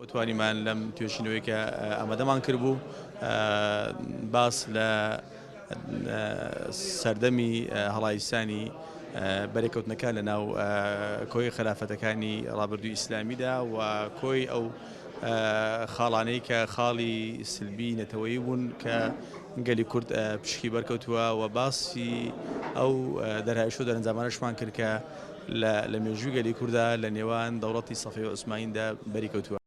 وتوانیمان لەم توێژینەوەی کە ئامادەمان کردبوو باس لە سەردەمی هەڵاویستانی بەرێکەوتنەکە لە ناو کۆی خلافەتەکانی ڕابردووی ئیسلامیدا و کۆی ئەو خاڵانەی کە خاڵی سلبی نەتەوەیی بوون کە گەلی کورد پشکی بەرکەوتووە و باسی ئەو دەرهایشۆ دەرەنجامانەشمان کرد کە لە مێژووی گەلی کووردا لە نێوان دەوڵەتی سەفەوی عوسمانیدا بەریکەوتووە.